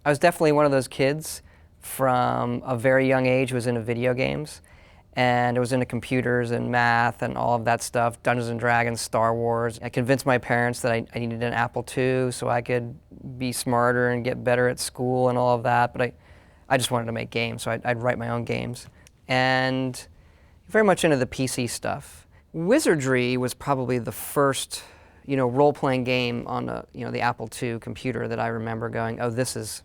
I was definitely one of those kids from a very young age who was into video games, and I was into computers and math and all of that stuff, Dungeons and Dragons, Star Wars. I convinced my parents that I needed an Apple II so I could be smarter and get better at school and all of that, but I just wanted to make games, so I'd write my own games. And very much into the PC stuff. Wizardry was probably the first, role-playing game on the Apple II computer that I remember going, oh, this is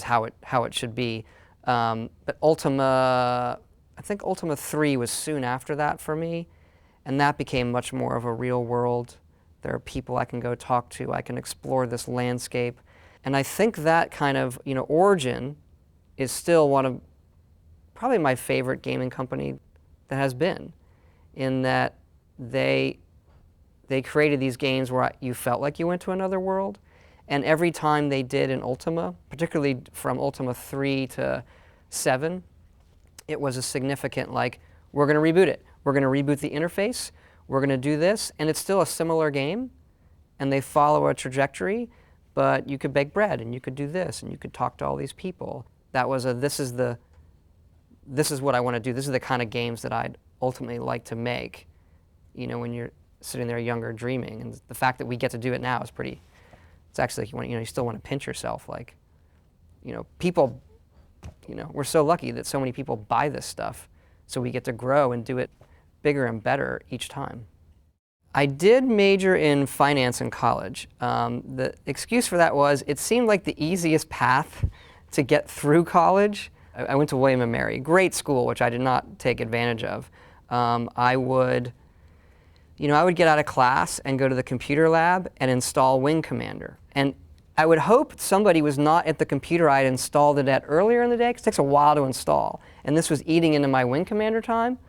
how it should be. But Ultima, I think Ultima 3 was soon after that for me, and that became much more of a real world. There are people I can go talk to, I can explore this landscape. And I think that kind of, Origin is still one of probably my favorite gaming company that has been, in that they created these games where you felt like you went to another world. And every time they did in Ultima, particularly from Ultima 3 to 7, it was a significant, like, we're going to reboot it. We're going to reboot the interface. We're going to do this. And it's still a similar game, and they follow a trajectory, but you could bake bread, and you could do this, and you could talk to all these people. That was this is what I want to do. This is the kind of games that I'd ultimately like to make, when you're sitting there younger dreaming. And the fact that we get to do it now is pretty, it's actually, you still want to pinch yourself. Like, people, we're so lucky that so many people buy this stuff, so we get to grow and do it bigger and better each time. I did major in finance in college. The excuse for that was it seemed like the easiest path to get through college. I went to William & Mary, great school, which I did not take advantage of. I would get out of class and go to the computer lab and install Wing Commander. And I would hope somebody was not at the computer I had installed it at earlier in the day, because it takes a while to install. And this was eating into my Wing Commander time.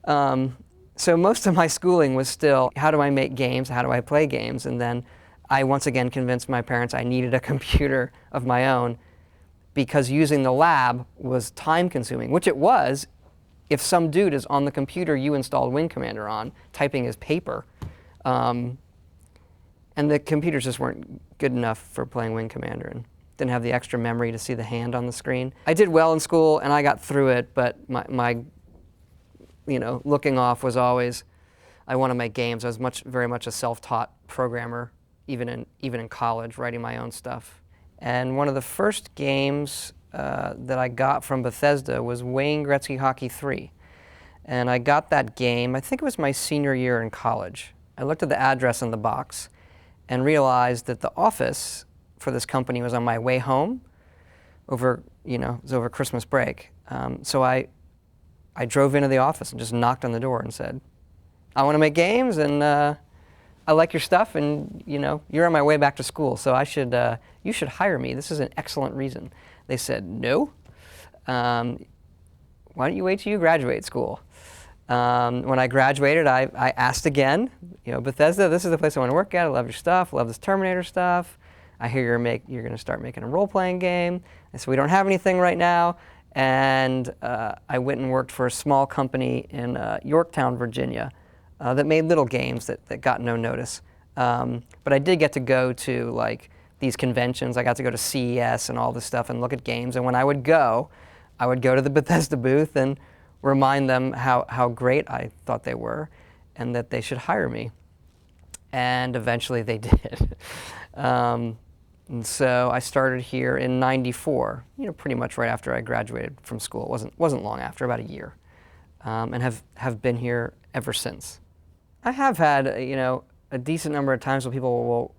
So most of my schooling was still, how do I make games? How do I play games? And then I once again convinced my parents I needed a computer of my own, because using the lab was time consuming, which it was if some dude is on the computer you installed Wing Commander on, typing his paper. And the computers just weren't good enough for playing Wing Commander, and didn't have the extra memory to see the hand on the screen. I did well in school and I got through it, but my looking off was always, I want to make games. I was very much a self-taught programmer, even in college, writing my own stuff. And one of the first games that I got from Bethesda was Wayne Gretzky Hockey 3. And I got that game, I think it was my senior year in college. I looked at the address in the box and realized that the office for this company was on my way home it was over Christmas break. So I drove into the office and just knocked on the door and said, I want to make games, and I like your stuff, and you're on my way back to school, so you should hire me. This is an excellent reason. They said, no. Why don't you wait till you graduate school? When I graduated, I asked again, Bethesda, this is the place I want to work at. I love your stuff. I love this Terminator stuff. I hear you're going to start making a role-playing game. I said, we don't have anything right now. And I went and worked for a small company in Yorktown, Virginia, that made little games that got no notice. But I did get to go to these conventions. I got to go to CES and all this stuff and look at games. And when I would go to the Bethesda booth and remind them how great I thought they were and that they should hire me. And eventually they did. And so I started here in '94, pretty much right after I graduated from school. It wasn't long after, about a year, and have been here ever since. I have had a decent number of times when people will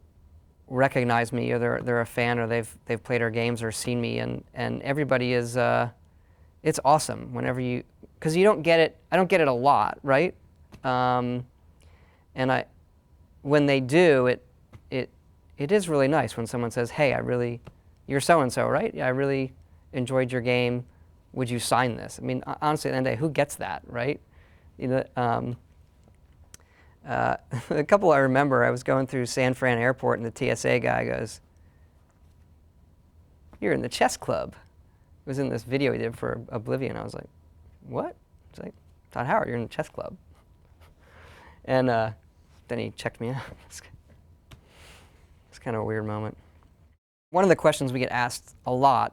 recognize me, or they're a fan, or they've played our games or seen me, and everybody is it's awesome whenever because you don't get it. I don't get it a lot, right? And when they do, it is really nice when someone says, hey, you're so-and-so, right? Yeah, I really enjoyed your game. Would you sign this? I mean, honestly, at the end of the day, who gets that, right? A couple I remember, I was going through San Fran Airport, and the TSA guy goes, you're in the chess club. It was in this video he did for Oblivion. I was like, what? He's like, Todd Howard, you're in the chess club. And then he checked me out. It's kind of a weird moment. One of the questions we get asked a lot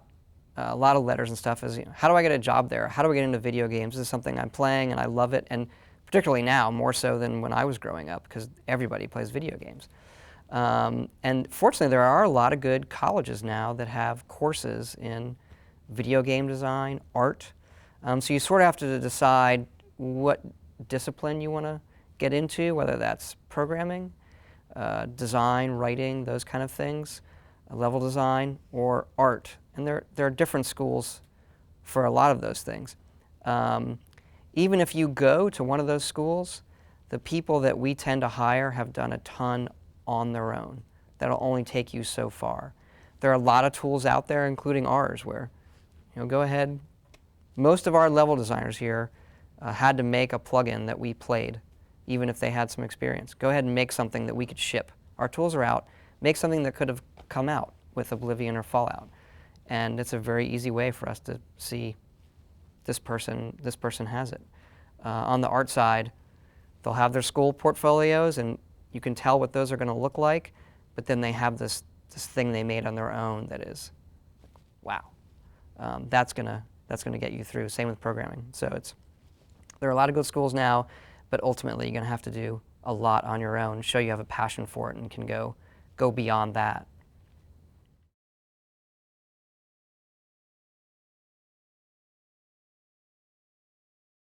of letters and stuff is, how do I get a job there? How do I get into video games? This is something I'm playing and I love it, and particularly now, more so than when I was growing up, because everybody plays video games. And fortunately, there are a lot of good colleges now that have courses in video game design, art. So you sort of have to decide what discipline you want to get into, whether that's programming, design, writing, those kind of things, level design, or art. And there are different schools for a lot of those things. Even if you go to one of those schools, the people that we tend to hire have done a ton on their own. That'll only take you so far. There are a lot of tools out there, including ours, where, go ahead. Most of our level designers here had to make a plugin that we played, even if they had some experience. Go ahead and make something that we could ship. Our tools are out. Make something that could have come out with Oblivion or Fallout. And it's a very easy way for us to see this person has it. On the art side, they'll have their school portfolios, and you can tell what those are going to look like, but then they have this thing they made on their own that is, wow. That's gonna get you through. Same with programming. So there are a lot of good schools now, but ultimately you're going to have to do a lot on your own, show you have a passion for it, and can go beyond that.